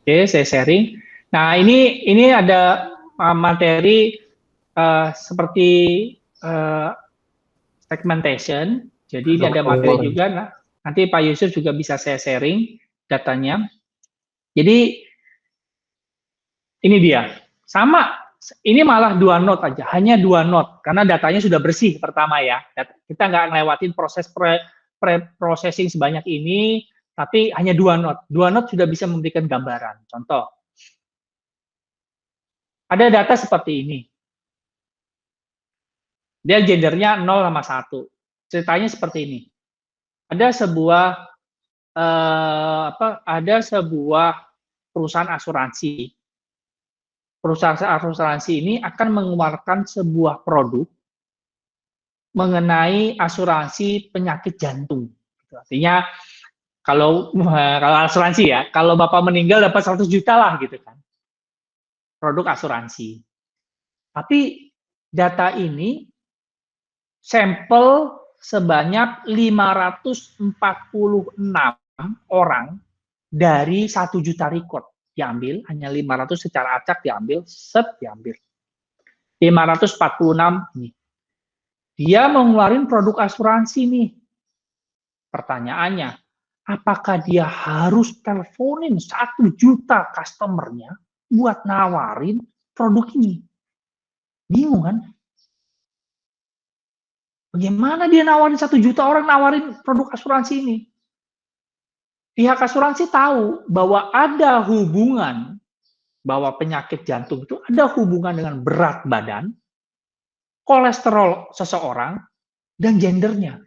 Oke, saya sharing. Nah, ini ada materi seperti segmentation. Jadi ini ada materi juga. Nah, nanti Pak Yusuf juga bisa saya sharing datanya. Jadi ini dia. Sama, ini malah 2 node aja, hanya 2 node karena datanya sudah bersih pertama ya. Kita nggak ngelewatin proses pre-processing sebanyak ini, tapi hanya 2 node. 2 node sudah bisa memberikan gambaran. Contoh, ada data seperti ini. Dia gendernya 0 sama 1. Ceritanya seperti ini. Ada sebuah perusahaan asuransi. Perusahaan asuransi ini akan mengeluarkan sebuah produk mengenai asuransi penyakit jantung. Artinya kalau asuransi ya, kalau Bapak meninggal dapat 100 juta lah gitu kan. Produk asuransi. Tapi data ini sampel sebanyak 546 orang dari 1 juta record diambil, hanya 500 secara acak diambil, diambil. 546 nih. Dia mengeluarkan produk asuransi nih. Pertanyaannya, apakah dia harus teleponin 1 juta customernya buat nawarin produk ini? Bingung kan? Bagaimana dia nawarin 1 juta orang nawarin produk asuransi ini? Pihak asuransi tahu bahwa ada hubungan, bahwa penyakit jantung itu ada hubungan dengan berat badan, kolesterol seseorang, dan gendernya.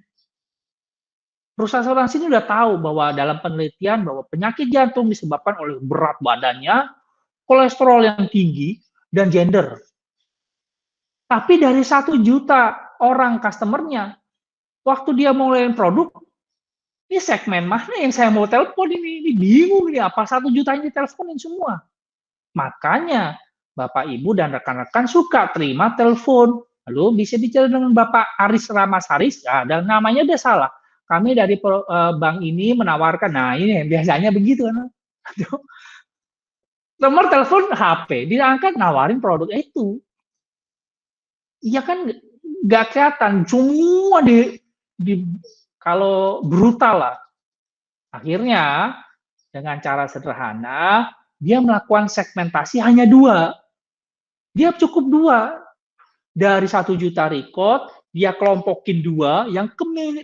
Perusahaan asuransi ini sudah tahu bahwa dalam penelitian bahwa penyakit jantung disebabkan oleh berat badannya, kolesterol yang tinggi, dan gender. Tapi dari 1 juta orang customernya, waktu dia mau ngeluarin produk, ini segmen mana yang saya mau telepon ini bingung nih, apa 1 juta ini teleponin semua. Makanya Bapak Ibu dan rekan-rekan suka terima telepon. Lalu bisa bicara dengan Bapak Aris Ramasaris, ya, dan namanya udah salah. Kami dari bank ini menawarkan, nah ini biasanya begitu kan. Nomor telepon HP, diangkat nawarin produk itu. Iya kan nggak kelihatan, semua kalau brutal lah. Akhirnya dengan cara sederhana, dia melakukan segmentasi hanya 2. Dia cukup 2. Dari 1 juta record, dia kelompokin 2 yang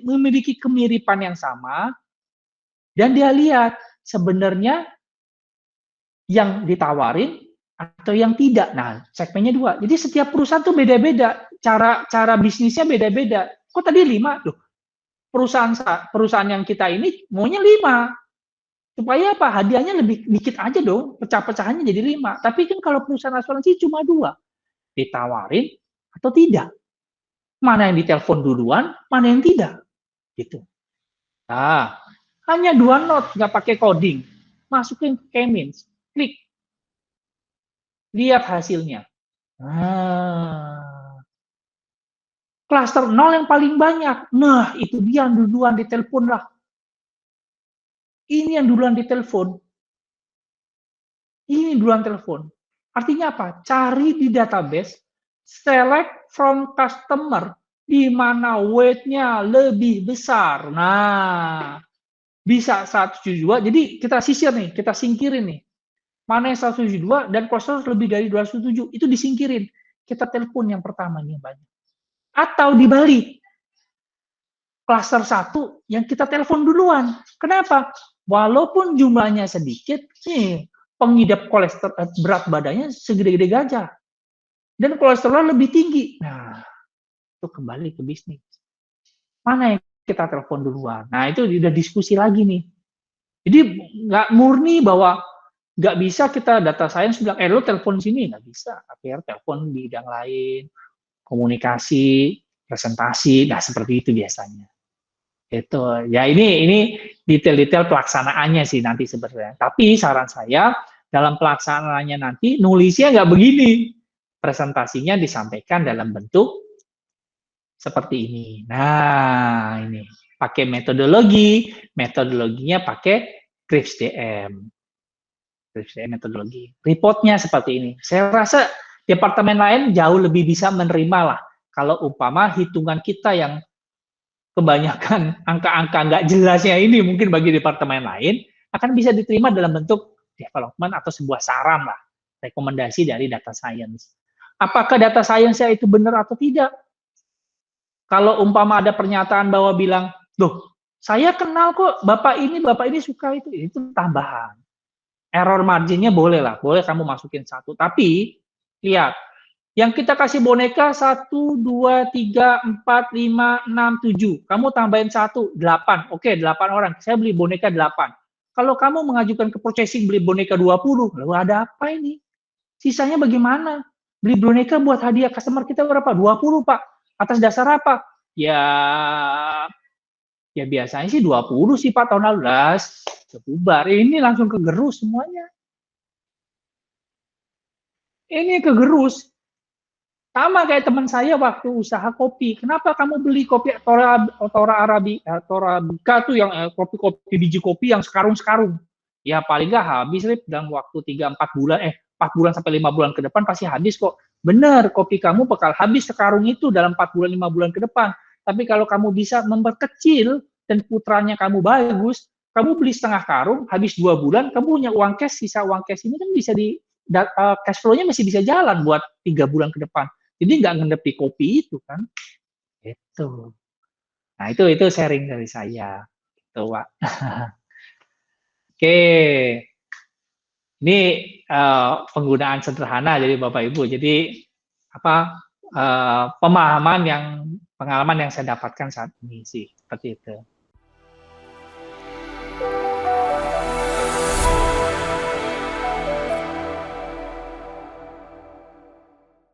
memiliki kemiripan yang sama, dan dia lihat sebenarnya yang ditawarin atau yang tidak. Nah, segmennya 2. Jadi setiap perusahaan tuh beda-beda, cara bisnisnya beda-beda. Kok tadi 5? Loh, perusahaan yang kita ini maunya 5. Supaya apa? Hadiahnya lebih dikit aja dong, pecah-pecahannya jadi 5. Tapi kan kalau perusahaan asuransi cuma 2. Ditawarin atau tidak. Mana yang ditelepon duluan, mana yang tidak. Gitu. Nah, hanya 2 not, nggak pakai coding. Masukin ke K-means, klik. Lihat hasilnya. Nah, klaster 0 yang paling banyak. Nah, itu dia yang duluan ditelepon lah. Ini yang duluan ditelepon. Ini duluan telepon. Artinya apa? Cari di database, select from customer, di mana weight-nya lebih besar. Nah, bisa 172, jadi kita sisir nih, kita singkirin nih. Mana yang 172 dan kolesterol lebih dari 207, itu disingkirin. Kita telepon yang pertama nih banyak. Atau dibalik, klaster 1 yang kita telepon duluan. Kenapa? Walaupun jumlahnya sedikit, pengidap kolesterol berat badannya segede-gede gajah. Dan kolesterol lebih tinggi. Nah, itu kembali ke bisnis. Mana yang kita telepon duluan? Nah, itu udah diskusi lagi nih. Jadi nggak murni bahwa nggak bisa kita data science bilang, lo telepon sini. Nggak bisa. Akhirnya telepon di bidang lain, komunikasi, presentasi, nah seperti itu biasanya. Itu ya, ini detail-detail pelaksanaannya sih nanti sebenarnya. Tapi saran saya dalam pelaksanaannya nanti nulisnya nggak begini, presentasinya disampaikan dalam bentuk seperti ini. Nah, ini pakai metodologinya pakai CRISP-DM. Metodologi. Reportnya seperti ini. Saya rasa departemen lain jauh lebih bisa menerima lah kalau umpama hitungan kita yang kebanyakan angka-angka nggak jelasnya ini mungkin bagi departemen lain akan bisa diterima dalam bentuk development atau sebuah saran lah, rekomendasi dari data science. Apakah data science itu benar atau tidak? Kalau umpama ada pernyataan bahwa bilang, loh, saya kenal kok bapak ini suka itu tambahan. Error marginnya boleh lah, boleh kamu masukin satu. Tapi, lihat, yang kita kasih boneka 1, 2, 3, 4, 5, 6, 7. Kamu tambahin 1, 8. Oke, 8 orang. Saya beli boneka 8. Kalau kamu mengajukan ke purchasing beli boneka 20, lalu ada apa ini? Sisanya bagaimana? Beli boneka buat hadiah customer kita berapa? 20, Pak. Atas dasar apa? Ya biasanya sih 20 sih Pak tahun lalu. Bubar. Ini langsung kegerus semuanya. Ini kegerus. Sama kayak teman saya waktu usaha kopi. Kenapa kamu beli kopi Tora Arabica tuh yang kopi biji kopi yang sekarung-sekarung? Ya paling nggak habis dalam waktu 3-4 bulan, 4 bulan sampai 5 bulan ke depan pasti habis kok. Bener, kopi kamu bakal habis sekarung itu dalam 4 bulan 5 bulan ke depan. Tapi kalau kamu bisa memperkecil dan putranya kamu bagus, kamu beli setengah karung, habis 2 bulan, kamu punya uang cash, sisa uang cash ini kan bisa cash flow-nya masih bisa jalan buat 3 bulan ke depan. Jadi nggak ngendep di kopi itu kan. Itu. Nah, itu sharing dari saya. Gitu, Pak. Oke. Ini penggunaan sederhana jadi Bapak Ibu. Jadi pemahaman pengalaman yang saya dapatkan saat ini sih seperti itu.